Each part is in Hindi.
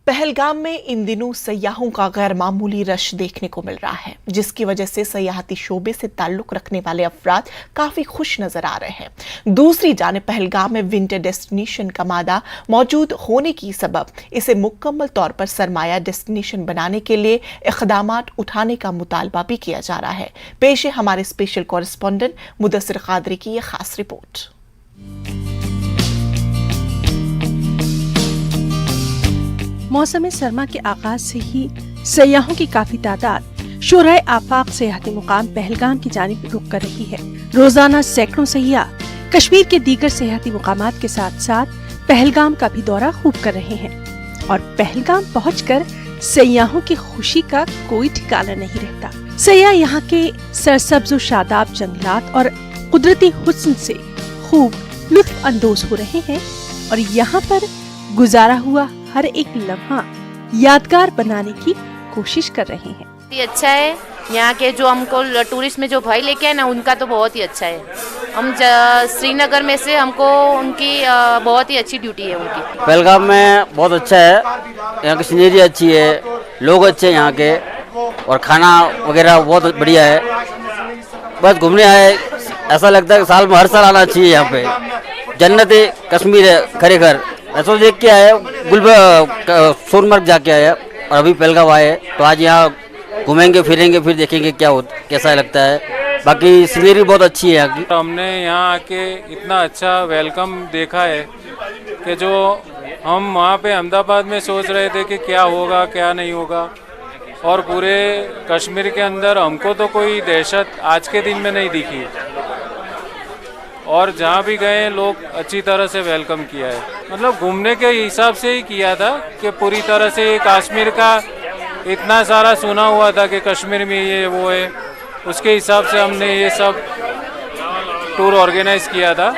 पहलगाम में इन दिनों सयाहों का गैर मामूली रश देखने को मिल रहा है, जिसकी वजह से सयाहती शोबे से ताल्लुक रखने वाले अफराद काफी खुश नजर आ रहे हैं। दूसरी जानिब पहलगाम में विंटर डेस्टिनेशन का मादा मौजूद होने की सबब इसे मुकम्मल तौर पर सरमाया डेस्टिनेशन बनाने के लिए इक़दामात उठाने का मुतालबा भी किया जा रहा है। पेश है हमारे स्पेशल कॉरेस्पॉन्डेंट मुदस्सिर कादरी की यह खास रिपोर्ट। मौसम सरमा के आगाज से ही सयाहों की काफी तादाद शोराए आफाक सेहती मुकाम पहलगाम की जानिब रुख कर रही है। रोजाना सैकड़ों सयाह कश्मीर के दीगर सेहती मुकामात के साथ साथ पहलगाम का भी दौरा खूब कर रहे हैं और पहलगाम पहुंचकर सयाहों की खुशी का कोई ठिकाना नहीं रहता। सयाह यहाँ के सरसब्ज व शादाब जंगलात और कुदरती हुस्न से खूब लुत्फ अंदोज हो रहे हैं और यहाँ पर गुजारा हुआ हर एक लम्हा यादगार बनाने की कोशिश कर रहे हैं। ये अच्छा है, यहाँ के जो हमको टूरिस्ट में जो भाई लेके आए ना, उनका तो बहुत ही अच्छा है। हम श्रीनगर में से हमको उनकी बहुत ही अच्छी ड्यूटी है उनकी। पहलगाम में बहुत अच्छा है, यहाँ की सीनरी अच्छी है, लोग अच्छे हैं यहाँ के और खाना वगैरह बहुत बढ़िया है। बस घूमने आए, ऐसा लगता है कि साल में हर साल आना चाहिए। यहाँ पे जन्नत कश्मीर है खरेखर। ऐसा देख के आए, सोनमर्ग जाके आए और अभी पहलगाम आए, तो आज यहाँ घूमेंगे फिरेंगे, फिर देखेंगे कैसा लगता है। बाकी सीनरी बहुत अच्छी है यहाँ की। हमने यहाँ आके इतना अच्छा वेलकम देखा है कि जो हम वहाँ पे अहमदाबाद में सोच रहे थे कि क्या होगा क्या नहीं होगा, और पूरे कश्मीर के अंदर हमको तो कोई दहशत आज के दिन में नहीं दिखी और जहाँ भी गए लोग अच्छी तरह से वेलकम किया है। मतलब घूमने के हिसाब से ही किया था कि पूरी तरह से कश्मीर का इतना सारा सुना हुआ था कि कश्मीर में ये वो है, उसके हिसाब से हमने ये सब टूर ऑर्गेनाइज किया था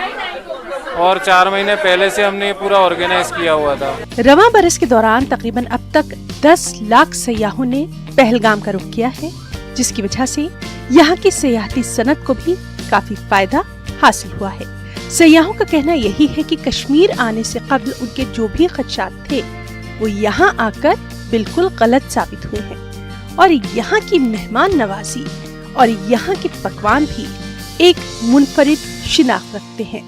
और 4 महीने पहले से हमने ये पूरा ऑर्गेनाइज किया हुआ था। रवां बरस के दौरान तकरीबन अब तक 10 लाख सयाहों ने पहलगाम का रुख किया है, जिसकी वजह से यहाँ की सयाहती सनत को भी काफी फायदा हासिल हुआ है। सयाहों का कहना यही है कि कश्मीर आने से कबल उनके जो भी खदशात थे वो यहाँ आकर बिल्कुल गलत साबित हुए हैं और यहाँ की मेहमान नवाजी और यहाँ के पकवान भी एक मुनफरिद शिनाख्त रखते हैं।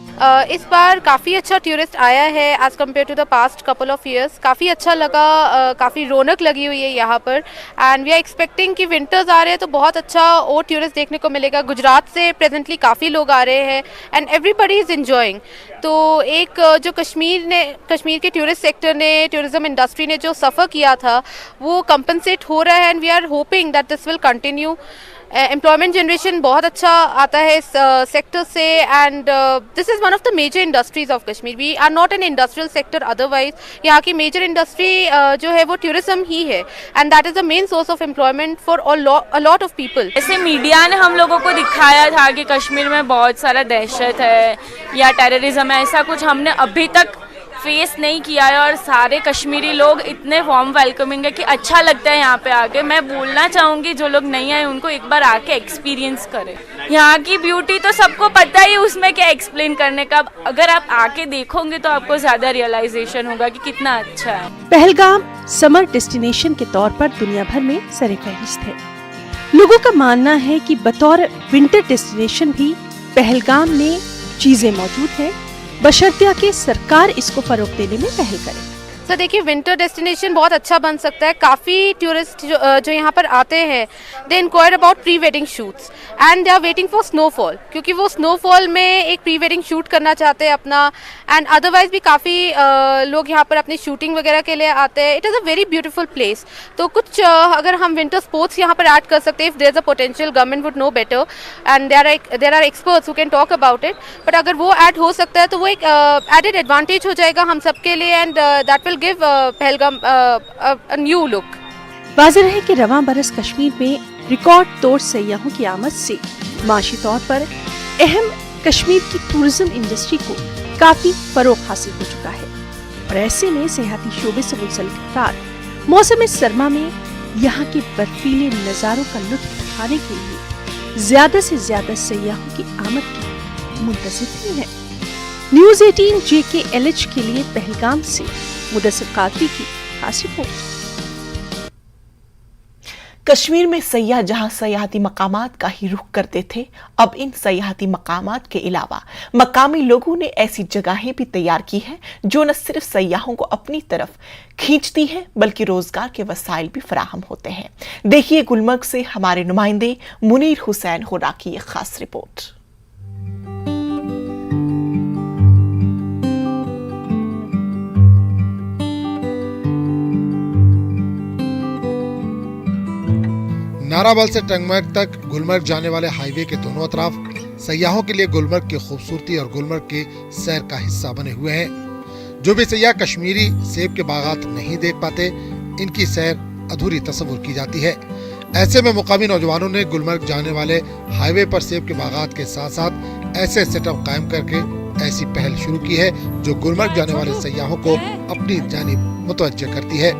इस बार काफ़ी अच्छा टूरिस्ट आया है as compare to the past couple of years. काफ़ी अच्छा लगा, काफ़ी रौनक लगी हुई है यहाँ पर एंड वी आर एक्सपेक्टिंग कि विंटर्स आ रहे हैं तो बहुत अच्छा और टूरिस्ट देखने को मिलेगा। गुजरात से प्रेजेंटली काफ़ी लोग आ रहे हैं एंड एवरीबडी इज़ एंजॉइंग। तो एक जो कश्मीर के टूरिस्ट सेक्टर ने, टूरिज्म इंडस्ट्री ने जो सफ़र किया था वो कंपनसेट हो रहा है and we are hoping that this will continue. Employment generation बहुत अच्छा आता है इस सेक्टर से and this is one of the major industries of Kashmir. We are not an industrial sector otherwise. यहाँ की मेजर इंडस्ट्री जो है वो टूरिज्म ही है and that is the main source of employment for a lot of people. जैसे मीडिया ने हम लोगों को दिखाया था कि कश्मीर में बहुत सारा दहशत है या टेररिज्म है, ऐसा कुछ हमने अभी तक फेस नहीं किया है और सारे कश्मीरी लोग इतने वार्म वेलकमिंग है कि अच्छा लगता है यहाँ पे आके। मैं बोलना चाहूँगी जो लोग नहीं आए उनको एक बार आके एक्सपीरियंस करें। यहाँ की ब्यूटी तो सबको पता ही, उसमें क्या एक्सप्लेन करने का। अगर आप आके देखोगे तो आपको ज्यादा रियलाइजेशन होगा कि कितना अच्छा है। पहलगाम समर डेस्टिनेशन के तौर पर दुनिया भर में सरेफहरिस्त है। लोगों का मानना है कि बतौर विंटर डेस्टिनेशन भी पहलगाम में चीजें मौजूद हैं, बशर्तिया कि सरकार इसको फरोग देने में पहल करे। सर देखिए, विंटर डेस्टिनेशन बहुत अच्छा बन सकता है। काफ़ी टूरिस्ट जो यहाँ पर आते हैं they enquire about pre wedding shoots and they are waiting for snowfall, क्योंकि वो स्नोफॉल में एक प्री वेडिंग शूट करना चाहते हैं अपना। एंड अदरवाइज भी काफ़ी लोग यहाँ पर अपनी शूटिंग वगैरह के लिए आते हैं। It is a very beautiful place. तो कुछ अगर हम विंटर स्पोर्ट्स यहाँ पर ऐड कर सकते हैं, if there is a potential, government would know better and there are experts who can talk about it. But अगर वो ऐड हो सकता है तो वो एक एडेड एडवांटेज हो जाएगा हम सबके लिए and that will give Pahalgam a new look। वाज़ेह है कि रवां बरस कश्मीर में रिकॉर्ड तोड़ सयाहों की आमद से माशी तौर पर अहम कश्मीर की टूरिज्म इंडस्ट्री को काफी फरोग हासिल हो चुका है और ऐसे में सेहती शोबे से मुंसलिक अफराद मौसम सरमा में यहाँ के बर्फीले नज़ारों का लुत्फ उठाने के लिए ज्यादा से ज्यादा सयाहों की आमद की मुंतज़िर हैं। न्यूज़ 18 JKLH के लिए पहलगाम से मुदस्सिर कादरी की खास रिपोर्ट। कश्मीर में सयाह जहां सयाहती मकामात का ही रुख करते थे, अब इन सयाहती मकामात के अलावा मकामी लोगों ने ऐसी जगहें भी तैयार की हैं जो न सिर्फ सयाहों को अपनी तरफ खींचती हैं बल्कि रोजगार के वसाइल भी फराहम होते हैं। देखिए गुलमर्ग से हमारे नुमाइंदे मुनीर हुसैन होरा की एक खास रिपोर्ट। नाराबल से टंगमर्ग तक गुलमर्ग जाने वाले हाईवे के दोनों अतराफ सयाहों के लिए गुलमर्ग की खूबसूरती और गुलमर्ग के सैर का हिस्सा बने हुए हैं। जो भी सयाह कश्मीरी सेब के बागात नहीं देख पाते, इनकी सैर अधूरी तस्वुर की जाती है। ऐसे में मुकामी नौजवानों ने गुलमर्ग जाने वाले हाईवे पर सेब के बागात के साथ साथ ऐसे सेटअप कायम करके ऐसी पहल शुरू की है जो गुलमर्ग जाने वाले सयाहों को अपनी जानिब मुतवज्जह करती है।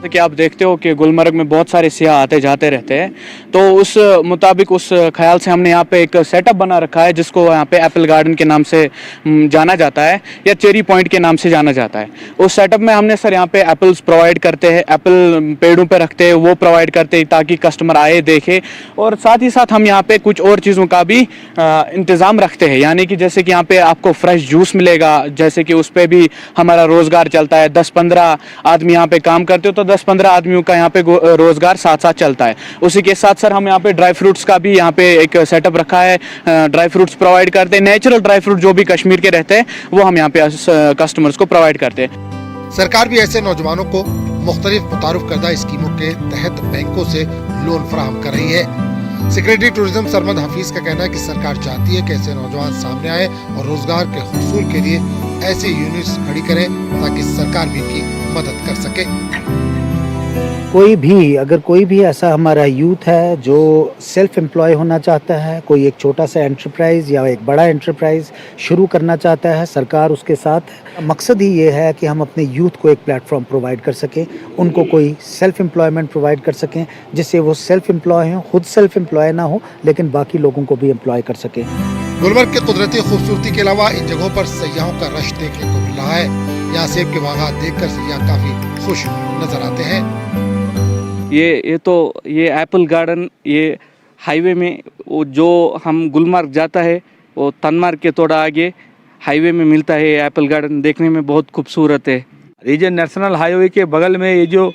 कि आप देखते हो कि गुलमर्ग में बहुत सारे सियाह आते जाते रहते हैं, तो उस मुताबिक उस ख्याल से हमने यहाँ पे एक सेटअप बना रखा है जिसको यहाँ पे एप्पल गार्डन के नाम से जाना जाता है या चेरी पॉइंट के नाम से जाना जाता है। उस सेटअप में हमने सर यहाँ पे एप्पल्स प्रोवाइड करते हैं, एप्पल पेड़ों पे रखते हैं, वो प्रोवाइड करते हैं ताकि कस्टमर आए देखे, और साथ ही साथ हम यहाँ पे कुछ और चीज़ों का भी इंतज़ाम रखते हैं, यानी कि जैसे कि यहाँ पे आपको फ्रेश जूस मिलेगा, जैसे कि उस पर भी हमारा रोज़गार चलता है। 10-15 आदमी यहाँ पे काम करते हो तो 10-15 आदमियों का यहाँ पे रोजगार साथ साथ चलता है। उसी के साथ सर हम यहाँ पे ड्राई फ्रूट्स का भी यहाँ पे एक सेटअप रखा है, ड्राई फ्रूट्स प्रोवाइड करते हैं। नेचुरल ड्राई फ्रूट जो भी कश्मीर के रहते हैं वो हम यहाँ पे कस्टमर्स को प्रोवाइड करते हैं। सरकार भी ऐसे नौजवानों को मुख्तलिफ मुतारुफ करदा स्कीमों के तहत बैंकों से लोन फराहम कर रही है। सेक्रेटरी टूरिज्म सरमद हफीज का कहना है कि सरकार चाहती है कि ऐसे नौजवान सामने आए और रोजगार के हुसूल के लिए ऐसे यूनिट्स खड़ी करें ताकि सरकार भी इनकी मदद कर सके। अगर कोई भी ऐसा हमारा यूथ है जो सेल्फ एम्प्लॉय होना चाहता है, कोई एक छोटा सा एंटरप्राइज या एक बड़ा एंटरप्राइज शुरू करना चाहता है, सरकार उसके साथ है। मकसद ही ये है कि हम अपने यूथ को एक प्लेटफॉर्म प्रोवाइड कर सकें, उनको कोई सेल्फ एम्प्लॉयमेंट प्रोवाइड कर सकें जिससे वो सेल्फ एम्प्लॉय हों, खुद सेल्फ एम्प्लॉय ना हो लेकिन बाकी लोगों को भी एम्प्लॉय कर सकें। गुलमर्ग की कुदरती खूबसूरती के अलावा इन जगहों पर सयाहों का रश देखने को मिल रहा है। यहाँ सेब के बागात देखकर सयाह काफी खुश नजर आते हैं। ये एप्पल गार्डन, ये हाईवे में वो जो हम गुलमर्ग जाता है वो तनमार्ग के थोड़ा आगे हाईवे में मिलता है। एप्पल गार्डन देखने में बहुत खूबसूरत है। ये जो नेशनल हाईवे के बगल में ये जो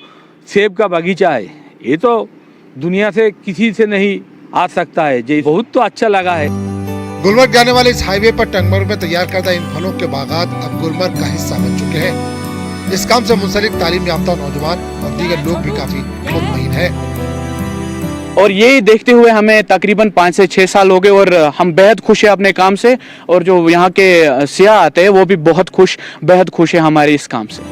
सेब का बगीचा है, ये तो दुनिया से किसी से नहीं आ सकता है, जो बहुत तो अच्छा लगा है। गुलमर्ग जाने वाले इस हाईवे पर टंगमर्ग में तैयार करदा इन फलों के बागात अब गुलमर्ग का हिस्सा बन चुके हैं। इस काम से मुंसलिक तालीम याफ्ता नौजवान और दीगर लोग भी काफी मुतमईन है। और यही देखते हुए हमें तकरीबन 5 से 6 साल हो गए और हम बेहद खुश हैं अपने काम से, और जो यहाँ के सियाह आते हैं वो भी बेहद खुश है हमारे इस काम से।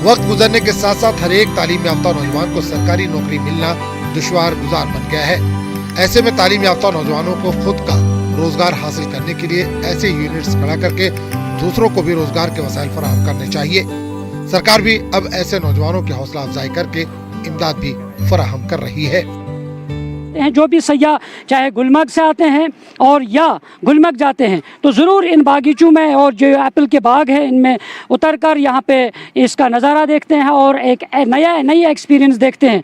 वक्त गुजरने के साथ साथ हर एक तालीम याफ्ता नौजवान को सरकारी नौकरी मिलना दुश्वार गुजार बन गया है। ऐसे में तालीम याफ्ता नौजवानों को खुद का रोजगार हासिल करने के लिए ऐसे यूनिट्स खड़ा करके दूसरों को भी रोजगार के वसाइल फराहम करने चाहिए। सरकार भी अब ऐसे नौजवानों की हौसला अफजाई करके इमदाद भी फराहम कर रही है। जो भी सयाह चाहे गुलमर्ग से आते हैं और या गुलमर्ग जाते हैं तो ज़रूर इन बागीचों में और जो एप्पल के बाग है इनमें उतरकर यहाँ पे इसका नज़ारा देखते हैं और एक नई एक्सपीरियंस देखते हैं।